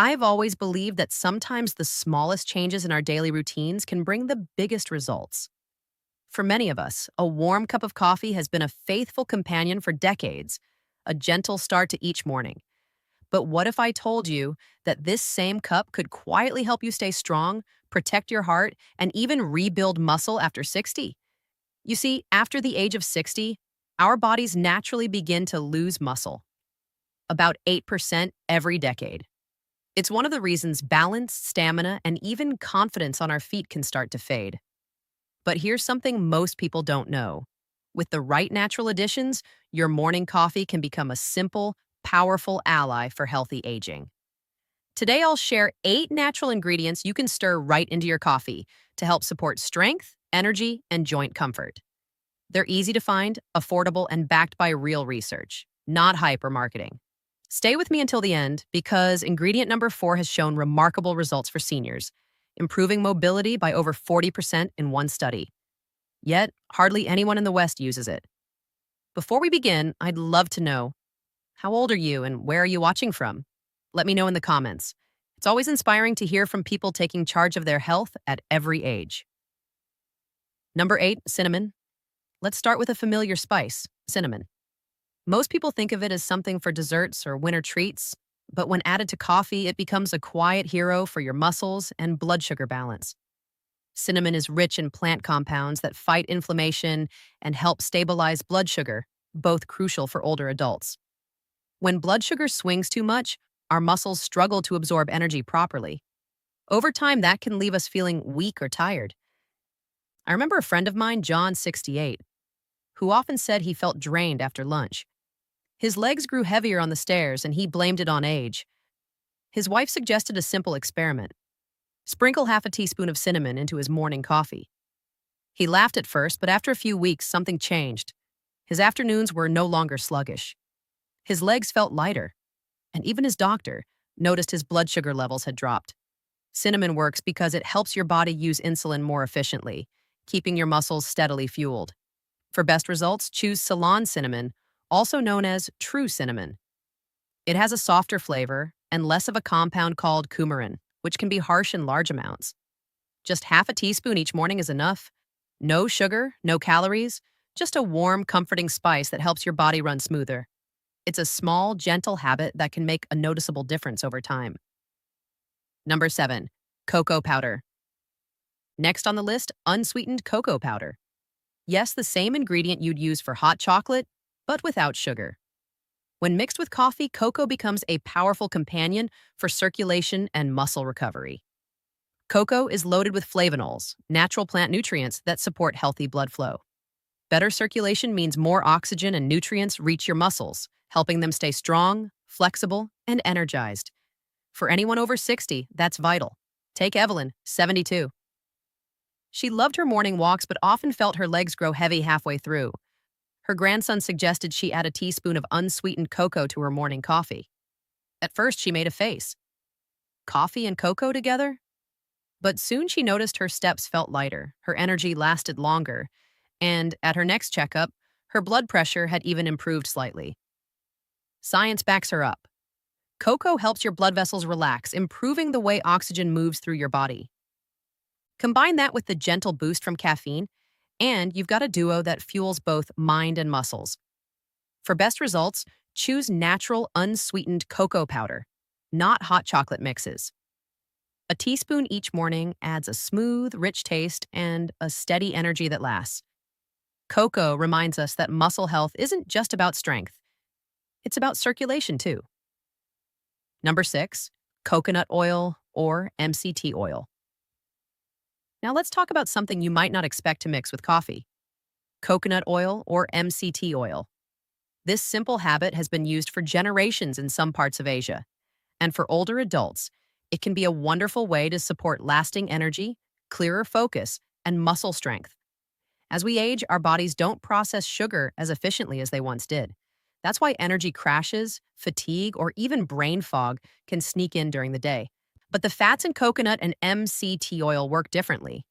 I've always believed that sometimes the smallest changes in our daily routines can bring the biggest results. For many of us, a warm cup of coffee has been a faithful companion for decades, a gentle start to each morning. But what if I told you that this same cup could quietly help you stay strong, protect your heart, and even rebuild muscle after 60? You see, after the age of 60, our bodies naturally begin to lose muscle, about 8% every decade. It's one of the reasons balance, stamina, and even confidence on our feet can start to fade. But here's something most people don't know. With the right natural additions, your morning coffee can become a simple, powerful ally for healthy aging. Today, I'll share 8 natural ingredients you can stir right into your coffee to help support strength, energy, and joint comfort. They're easy to find, affordable, and backed by real research, not hype or marketing. Stay with me until the end because ingredient number 4 has shown remarkable results for seniors, improving mobility by over 40% in one study. Yet, hardly anyone in the West uses it. Before we begin, I'd love to know, how old are you and where are you watching from? Let me know in the comments. It's always inspiring to hear from people taking charge of their health at every age. Number 8, cinnamon. Let's start with a familiar spice, cinnamon. Most people think of it as something for desserts or winter treats, but when added to coffee, it becomes a quiet hero for your muscles and blood sugar balance. Cinnamon is rich in plant compounds that fight inflammation and help stabilize blood sugar, both crucial for older adults. When blood sugar swings too much, our muscles struggle to absorb energy properly. Over time, that can leave us feeling weak or tired. I remember a friend of mine, John, 68, who often said he felt drained after lunch. His legs grew heavier on the stairs and he blamed it on age. His wife suggested a simple experiment. Sprinkle half a teaspoon of cinnamon into his morning coffee. He laughed at first, but after a few weeks, something changed. His afternoons were no longer sluggish. His legs felt lighter, and even his doctor noticed his blood sugar levels had dropped. Cinnamon works because it helps your body use insulin more efficiently, keeping your muscles steadily fueled. For best results, choose Ceylon cinnamon, also known as true cinnamon. It has a softer flavor and less of a compound called coumarin, which can be harsh in large amounts. Just half a teaspoon each morning is enough. No sugar, no calories, just a warm, comforting spice that helps your body run smoother. It's a small, gentle habit that can make a noticeable difference over time. Number 7, cocoa powder. Next on the list, unsweetened cocoa powder. Yes, the same ingredient you'd use for hot chocolate, but without sugar. When mixed with coffee, cocoa becomes a powerful companion for circulation and muscle recovery. Cocoa is loaded with flavonols, natural plant nutrients that support healthy blood flow. Better circulation means more oxygen and nutrients reach your muscles, helping them stay strong, flexible, and energized. For anyone over 60, that's vital. Take Evelyn, 72. She loved her morning walks but often felt her legs grow heavy halfway through. Her grandson suggested she add a teaspoon of unsweetened cocoa to her morning coffee. At first, she made a face. Coffee and cocoa together? But soon she noticed her steps felt lighter, her energy lasted longer, and at her next checkup, her blood pressure had even improved slightly. Science backs her up. Cocoa helps your blood vessels relax, improving the way oxygen moves through your body. Combine that with the gentle boost from caffeine, and you've got a duo that fuels both mind and muscles. For best results, choose natural, unsweetened cocoa powder, not hot chocolate mixes. A teaspoon each morning adds a smooth, rich taste and a steady energy that lasts. Cocoa reminds us that muscle health isn't just about strength. It's about circulation, too. Number 6, coconut oil or MCT oil. Now let's talk about something you might not expect to mix with coffee. Coconut oil or MCT oil. This simple habit has been used for generations in some parts of Asia. And for older adults, it can be a wonderful way to support lasting energy, clearer focus, and muscle strength. As we age, our bodies don't process sugar as efficiently as they once did. That's why energy crashes, fatigue, or even brain fog can sneak in during the day. But the fats in coconut and MCT oil work differently.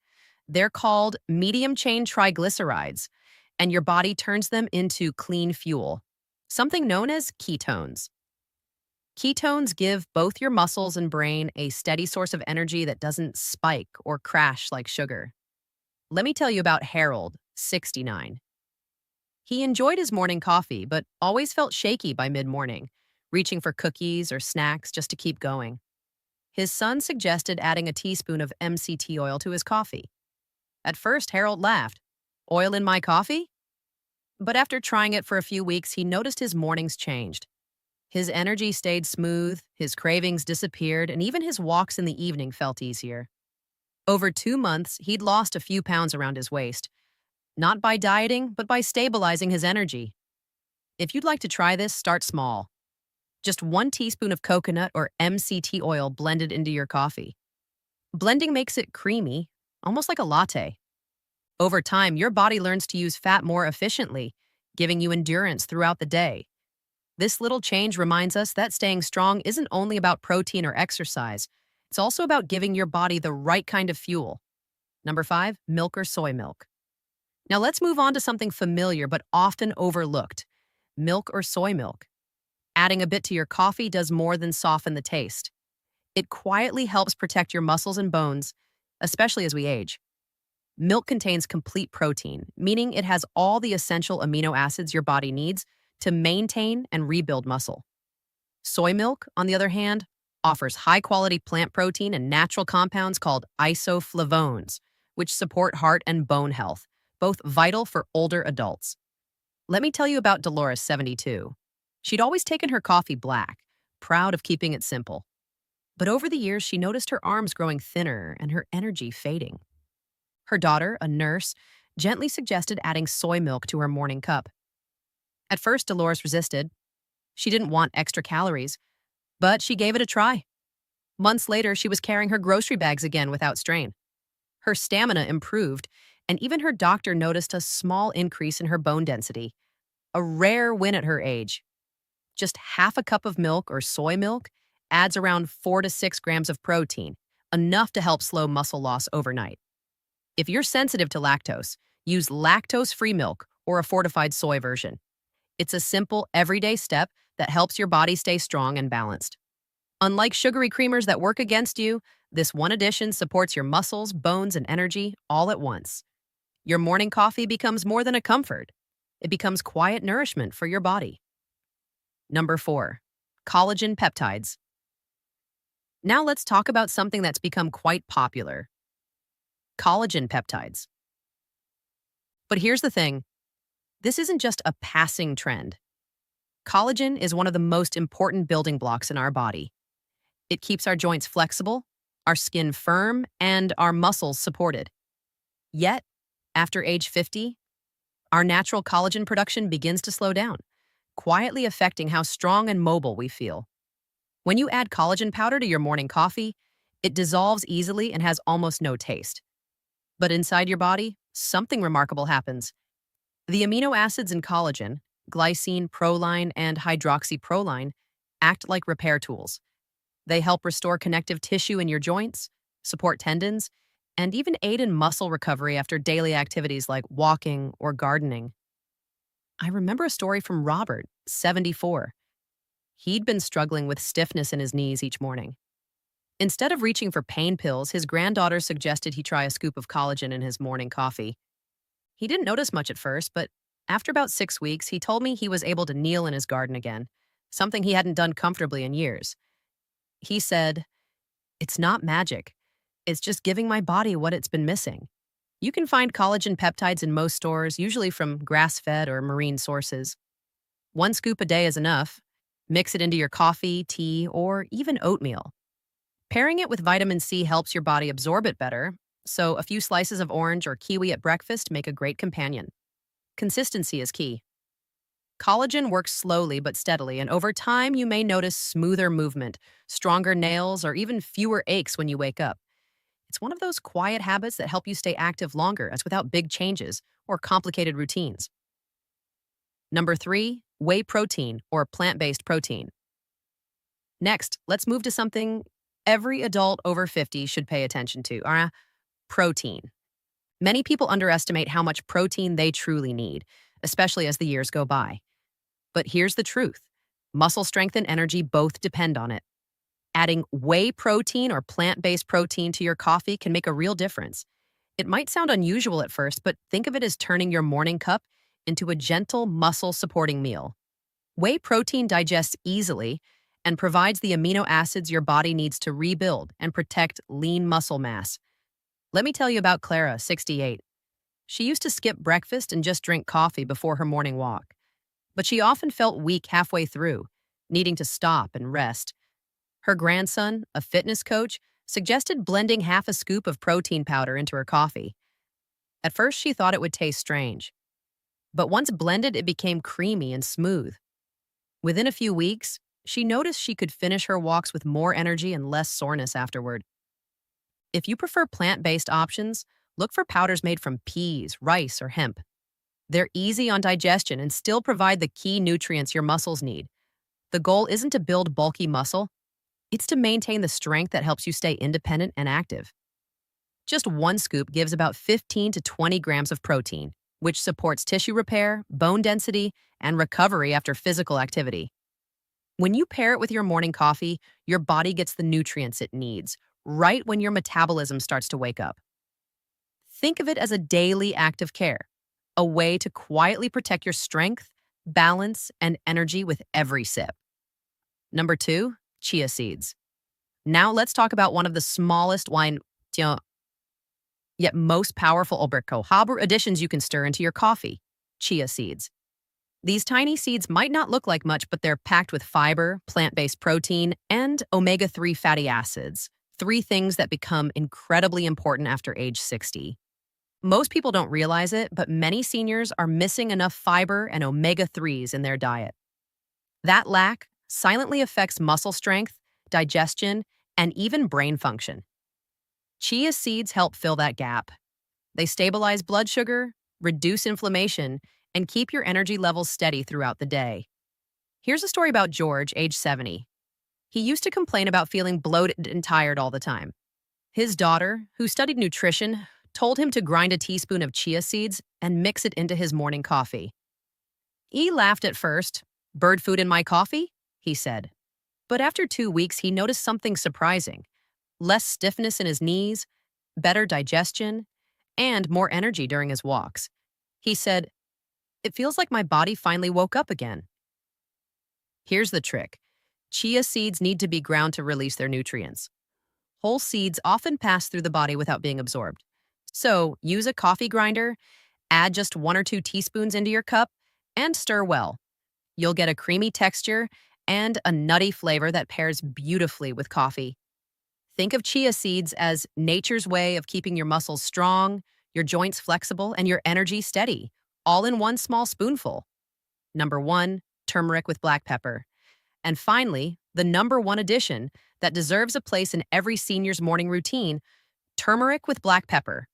They're called medium-chain triglycerides, and your body turns them into clean fuel, something known as ketones. Ketones give both your muscles and brain a steady source of energy that doesn't spike or crash like sugar. Let me tell you about Harold, 69. He enjoyed his morning coffee, but always felt shaky by mid morning, reaching for cookies or snacks just to keep going. His son suggested adding a teaspoon of MCT oil to his coffee. At first, Harold laughed. Oil in my coffee? But after trying it for a few weeks, he noticed his mornings changed. His energy stayed smooth, his cravings disappeared, and even his walks in the evening felt easier. Over 2 months, he'd lost a few pounds around his waist, not by dieting, but by stabilizing his energy. If you'd like to try this, start small. Just 1 teaspoon of coconut or MCT oil blended into your coffee. Blending makes it creamy, almost like a latte. Over time, your body learns to use fat more efficiently, giving you endurance throughout the day. This little change reminds us that staying strong isn't only about protein or exercise, it's also about giving your body the right kind of fuel. Number 5, milk or soy milk. Now let's move on to something familiar but often overlooked, milk or soy milk. Adding a bit to your coffee does more than soften the taste. It quietly helps protect your muscles and bones, especially as we age. Milk contains complete protein, meaning it has all the essential amino acids your body needs to maintain and rebuild muscle. Soy milk, on the other hand, offers high-quality plant protein and natural compounds called isoflavones, which support heart and bone health, both vital for older adults. Let me tell you about Dolores, 72. She'd always taken her coffee black, proud of keeping it simple. But over the years, she noticed her arms growing thinner and her energy fading. Her daughter, a nurse, gently suggested adding soy milk to her morning cup. At first, Dolores resisted. She didn't want extra calories, but she gave it a try. Months later, she was carrying her grocery bags again without strain. Her stamina improved, and even her doctor noticed a small increase in her bone density, a rare win at her age. Just half a cup of milk or soy milk adds around 4 to 6 grams of protein, enough to help slow muscle loss overnight. If you're sensitive to lactose, use lactose-free milk or a fortified soy version. It's a simple, everyday step that helps your body stay strong and balanced. Unlike sugary creamers that work against you, this one addition supports your muscles, bones, and energy all at once. Your morning coffee becomes more than a comfort. It becomes quiet nourishment for your body. Number 4, collagen peptides. Now let's talk about something that's become quite popular, collagen peptides. But here's the thing, this isn't just a passing trend. Collagen is one of the most important building blocks in our body. It keeps our joints flexible, our skin firm, and our muscles supported. Yet, after age 50, our natural collagen production begins to slow down, quietly affecting how strong and mobile we feel. When you add collagen powder to your morning coffee, it dissolves easily and has almost no taste. But inside your body, something remarkable happens. The amino acids in collagen, glycine, proline, and hydroxyproline, act like repair tools. They help restore connective tissue in your joints, support tendons, and even aid in muscle recovery after daily activities like walking or gardening. I remember a story from Robert, 74. He'd been struggling with stiffness in his knees each morning. Instead of reaching for pain pills, his granddaughter suggested he try a scoop of collagen in his morning coffee. He didn't notice much at first, but after about 6 weeks, he told me he was able to kneel in his garden again, something he hadn't done comfortably in years. He said, "It's not magic. It's just giving my body what it's been missing." You can find collagen peptides in most stores, usually from grass-fed or marine sources. 1 scoop a day is enough. Mix it into your coffee, tea, or even oatmeal. Pairing it with vitamin C helps your body absorb it better, so a few slices of orange or kiwi at breakfast make a great companion. Consistency is key. Collagen works slowly but steadily, and over time you may notice smoother movement, stronger nails, or even fewer aches when you wake up. It's one of those quiet habits that help you stay active longer, as without big changes or complicated routines. Number 3, whey protein or plant-based protein. Next, let's move to something every adult over 50 should pay attention to, protein. Many people underestimate how much protein they truly need, especially as the years go by. But here's the truth. Muscle strength and energy both depend on it. Adding whey protein or plant-based protein to your coffee can make a real difference. It might sound unusual at first, but think of it as turning your morning cup into a gentle muscle-supporting meal. Whey protein digests easily and provides the amino acids your body needs to rebuild and protect lean muscle mass. Let me tell you about Clara, 68. She used to skip breakfast and just drink coffee before her morning walk. But she often felt weak halfway through, needing to stop and rest. Her grandson, a fitness coach, suggested blending half a scoop of protein powder into her coffee. At first, she thought it would taste strange. But once blended, it became creamy and smooth. Within a few weeks, she noticed she could finish her walks with more energy and less soreness afterward. If you prefer plant-based options, look for powders made from peas, rice, or hemp. They're easy on digestion and still provide the key nutrients your muscles need. The goal isn't to build bulky muscle, it's to maintain the strength that helps you stay independent and active. Just one scoop gives about 15 to 20 grams of protein, which supports tissue repair, bone density, and recovery after physical activity. When you pair it with your morning coffee, your body gets the nutrients it needs, right when your metabolism starts to wake up. Think of it as a daily act of care, a way to quietly protect your strength, balance, and energy with every sip. Number 2, chia seeds. Now let's talk about one of the smallest yet most powerful additions you can stir into your coffee, chia seeds. These tiny seeds might not look like much, but they're packed with fiber, plant-based protein, and omega-3 fatty acids, 3 things that become incredibly important after age 60. Most people don't realize it, but many seniors are missing enough fiber and omega-3s in their diet. That lack silently affects muscle strength, digestion, and even brain function. Chia seeds help fill that gap. They stabilize blood sugar, reduce inflammation, and keep your energy levels steady throughout the day. Here's a story about George, age 70. He used to complain about feeling bloated and tired all the time. His daughter, who studied nutrition, told him to grind a teaspoon of chia seeds and mix it into his morning coffee. He laughed at first. "Bird food in my coffee?" he said. But after 2 weeks, he noticed something surprising. Less stiffness in his knees, better digestion, and more energy during his walks. He said, "It feels like my body finally woke up again." Here's the trick. Chia seeds need to be ground to release their nutrients. Whole seeds often pass through the body without being absorbed. So use a coffee grinder, add just 1 or 2 teaspoons into your cup, and stir well. You'll get a creamy texture and a nutty flavor that pairs beautifully with coffee. Think of chia seeds as nature's way of keeping your muscles strong, your joints flexible, and your energy steady, all in one small spoonful. Number 1, turmeric with black pepper. And finally, the number 1 addition that deserves a place in every senior's morning routine, turmeric with black pepper.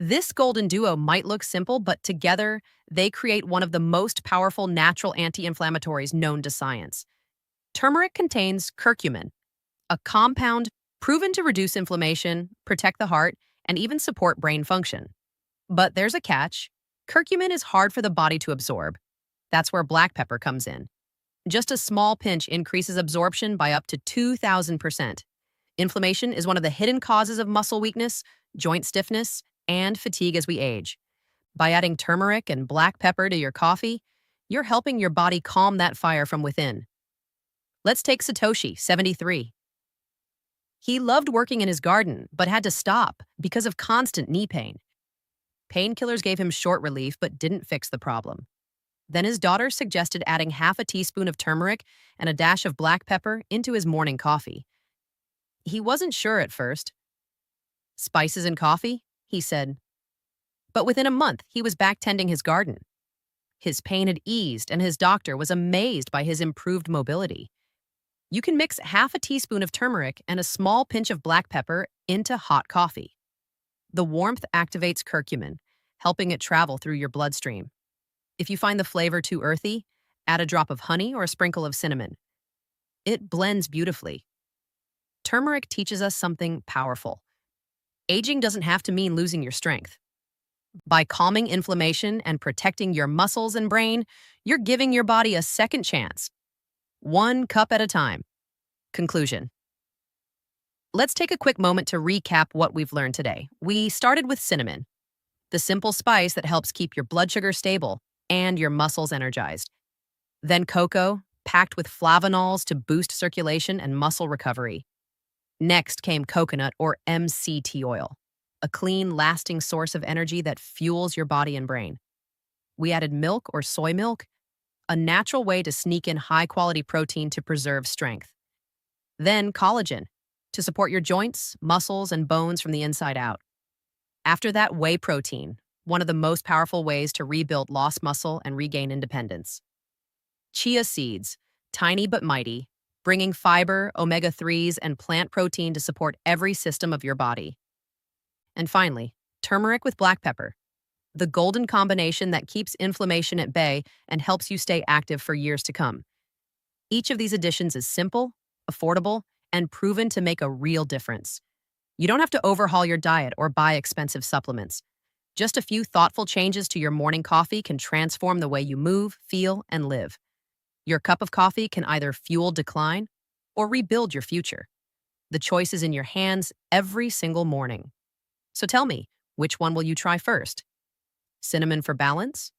This golden duo might look simple, but together, they create one of the most powerful natural anti-inflammatories known to science. Turmeric contains curcumin, a compound proven to reduce inflammation, protect the heart, and even support brain function. But there's a catch. Curcumin is hard for the body to absorb. That's where black pepper comes in. Just a small pinch increases absorption by up to 2,000%. Inflammation is one of the hidden causes of muscle weakness, joint stiffness, and fatigue as we age. By adding turmeric and black pepper to your coffee, you're helping your body calm that fire from within. Let's take Satoshi, 73. He loved working in his garden, but had to stop because of constant knee pain. Painkillers gave him short relief, but didn't fix the problem. Then his daughter suggested adding half a teaspoon of turmeric and a dash of black pepper into his morning coffee. He wasn't sure at first. "Spices in coffee?" he said. But within a month, he was back tending his garden. His pain had eased, and his doctor was amazed by his improved mobility. You can mix half a teaspoon of turmeric and a small pinch of black pepper into hot coffee. The warmth activates curcumin, helping it travel through your bloodstream. If you find the flavor too earthy, add a drop of honey or a sprinkle of cinnamon. It blends beautifully. Turmeric teaches us something powerful. Aging doesn't have to mean losing your strength. By calming inflammation and protecting your muscles and brain, you're giving your body a second chance. one cup at a time. Conclusion. Let's take a quick moment to recap what we've learned today. We started with cinnamon, the simple spice that helps keep your blood sugar stable and your muscles energized. Then cocoa, packed with flavanols to boost circulation and muscle recovery. Next came coconut or MCT oil, a clean, lasting source of energy that fuels your body and brain. We added milk or soy milk, a natural way to sneak in high-quality protein to preserve strength. Then collagen, to support your joints, muscles, and bones from the inside out. After that, whey protein, one of the most powerful ways to rebuild lost muscle and regain independence. Chia seeds, tiny but mighty, bringing fiber, omega-3s, and plant protein to support every system of your body. And finally, turmeric with black pepper, the golden combination that keeps inflammation at bay and helps you stay active for years to come. Each of these additions is simple, affordable, and proven to make a real difference. You don't have to overhaul your diet or buy expensive supplements. Just a few thoughtful changes to your morning coffee can transform the way you move, feel, and live. Your cup of coffee can either fuel decline or rebuild your future. The choice is in your hands every single morning. So tell me, which one will you try first? Cinnamon for balance?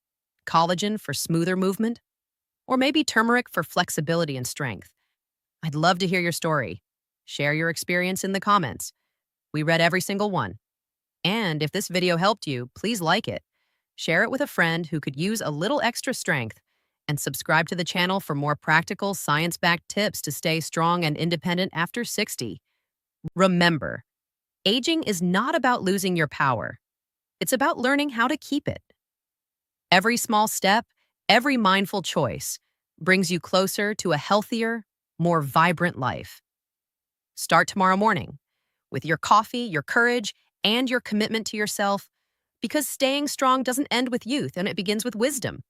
Collagen for smoother movement? Or maybe turmeric for flexibility and strength? I'd love to hear your story. Share your experience in the comments. We read every single one. And if this video helped you, please like it. Share it with a friend who could use a little extra strength. And subscribe to the channel for more practical, science-backed tips to stay strong and independent after 60. Remember, aging is not about losing your power. It's about learning how to keep it. Every small step, every mindful choice brings you closer to a healthier, more vibrant life. Start tomorrow morning with your coffee, your courage, and your commitment to yourself, because staying strong doesn't end with youth and it begins with wisdom.